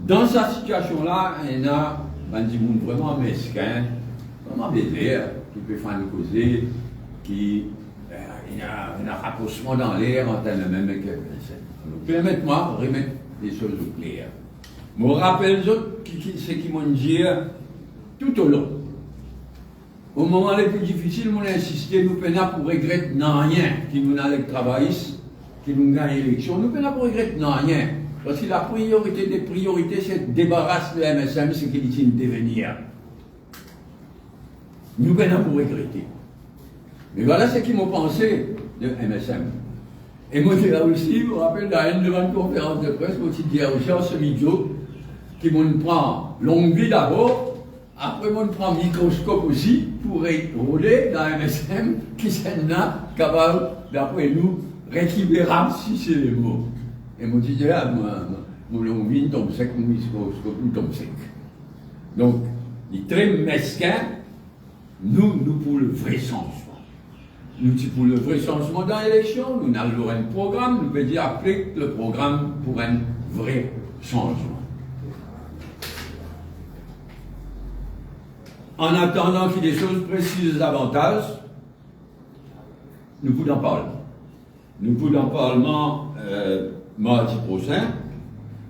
Dans cette situation-là, il y a des gens vraiment mesquins, vraiment bébés, qui peuvent faire nous causer, qui il y a un rapprochement dans l'air entre eux-mêmes et quelqu'un. Permettez-moi de remettre les choses au clair. Je me rappelle ce qu'ils m'ont dit tout au long. Au moment le plus difficile, on a insisté, nous peinons pour regretter rien qui nous a les travaillistes, qui nous gagne l'élection. Nous peinons pour regretter rien. Parce que la priorité des priorités, c'est de débarrasser le MSM, ce qu'il dit de devenir. Nous peinons pour regretter. Mais voilà ce qu'ils m'ont pensé de MSM. Et moi, c'est là aussi, je me rappelle, devant une conférence de presse, moi, je dis à ce vidéo, qui m'ont prend longue vie d'abord, après, on prend microscope aussi, pour rouler dans MSM, qui s'est là, capable, d'après nous, récupérable, si c'est les mots. Et moi, je dis, là, mon longue vie tombe sec, mon microscope tombe sec. Donc, il est très mesquin, nous pour le vrai changement. Nous, pour le vrai changement dans l'élection, nous avons un programme, nous pouvons dire appliquer le programme pour un vrai changement. En attendant qu'il y ait des choses précises davantage, nous pouvons en parler. Nous pouvons en parler mardi prochain.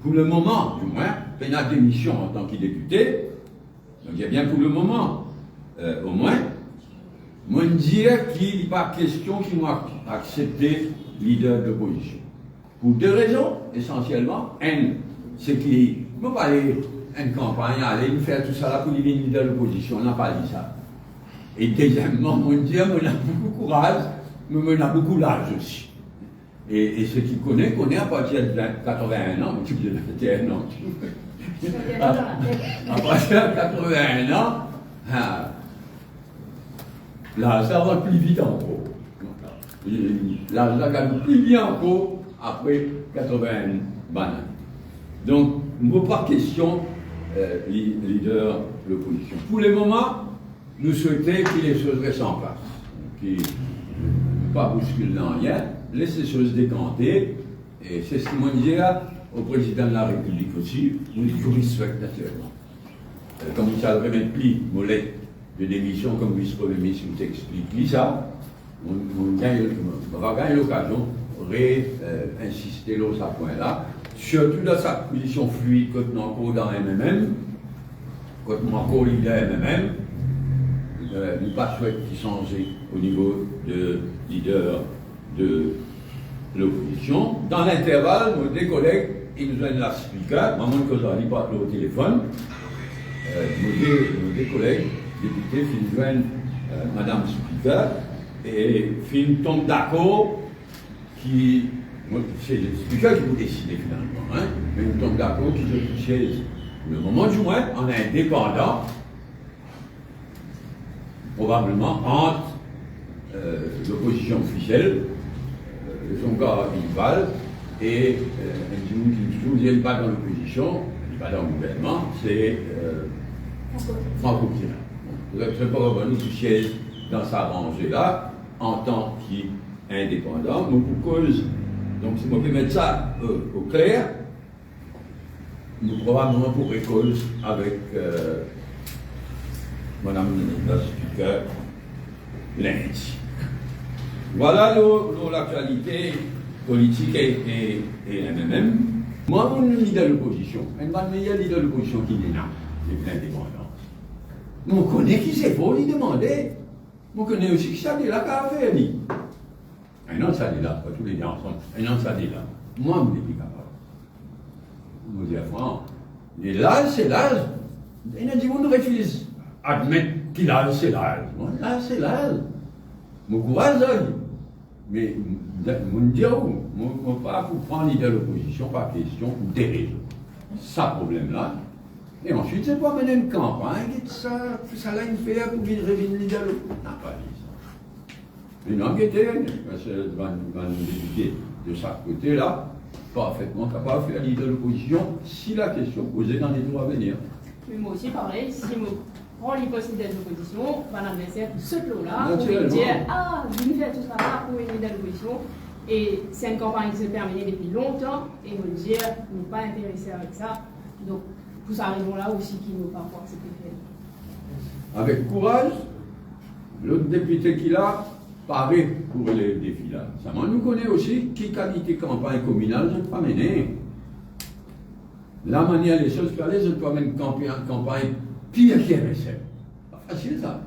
Pour le moment, du moins, il y a des missions en tant que député. Donc il y a bien pour le moment, au moins, moi dire qu'il n'est pas question qu'ils m'ont accepté leader de l'opposition. Pour deux raisons, essentiellement. Un, c'est qu'il ne va pas aller une campagne, aller faire tout ça là pour devenir leader de l'opposition. On n'a pas dit ça. Et deuxièmement, moi dire, on a beaucoup de courage, mais on a beaucoup d'âge aussi. Et ceux qui connaissent à partir de 81 ans, tu de 21 ans. À partir de 81 ans, là, ça va plus vite encore. Là, ça va plus vite encore après 81 bananes. Donc, pas question, leader de l'opposition. Pour le moment, nous souhaitons que les choses restent en place. Qui ne pas bousculer dans rien, laissez les choses décanter. Et c'est ce qu'on disait au président de la République aussi, nous le respectons naturellement. Comme il s'est remis pli, mollet de démission comme vice-premier ministre, nous explique ça, on va gagner l'occasion de réinsister sur ce point-là, surtout dans sa position fluide quand nous encore dans MMM, quand nous encore leader MMM, nous pas souhaitons qu'il change au niveau de leader de l'opposition. Dans l'intervalle, nos deux collègues, ils nous donnent la speaker, maman que j'arrive pas au téléphone, nos deux collègues députés finissent joindre Madame Speaker et finissent tombent d'accord qui, c'est le Speaker qui vous décide finalement, hein, mais nous tombons d'accord qui se chaise. Le moment du mois, on est indépendant, probablement entre l'opposition officielle, son corps rival, et un qui ne se souvient pas dans l'opposition, pas dans le gouvernement, c'est Franco-Tirant. C'est pas vraiment nous qui siège dans sa rangée-là, en tant qu'indépendant, mais pour cause, donc si on peut mettre ça au clair, nous probablement pour cause avec Madame la Speaker lundi. Voilà l'actualité politique et MMM. Moi, je suis leader de l'opposition. Un des meilleurs leaders de l'opposition qui est là, c'est l'indépendance. On connaît qui c'est pour lui demander. On connaît aussi qui ça dit là qu'à faire. Un an, ça dit là, pas tous les deux ensemble. Un an, ça dit là. Moi, je ne suis pas capable. Je me dis, franchement, l'âge, c'est l'âge. Il a dit, on refuse admettre qu'il a c'est l'âge. L'âge, c'est l'âge. Mon courage, mais je me dis, je ne pas pour prendre l'idée de l'opposition par question ou des raisons. Ça, problème-là. Et ensuite, c'est pas mener une campagne, et ça là, une faire pour qu'il revienne l'idée de l'opposition. On n'a pas dit ça. Une enquête, parce que nous député de chaque côté-là, parfaitement capable de faire l'idée de l'opposition si la question posée dans les jours à venir. Mais moi aussi, pareil, si je prends l'hypothèse de l'opposition, mon adversaire, ce lot-là, pour me dire, ah, je vais faire tout ça là pour une idée de l'opposition. Et c'est une campagne qui s'est terminée depuis longtemps, et me dire, je ne suis pas intéressé avec ça, Donc, pour ça, raison là aussi qui nous parfois accepté faire. Avec courage, l'autre député qui l'a paré pour les défis là. Ça nous connaît aussi qui qualité campagne communale, je ne pas mener. La manière des choses faire, je ne pas mener une campagne pire qu'RSM. Pas facile ça.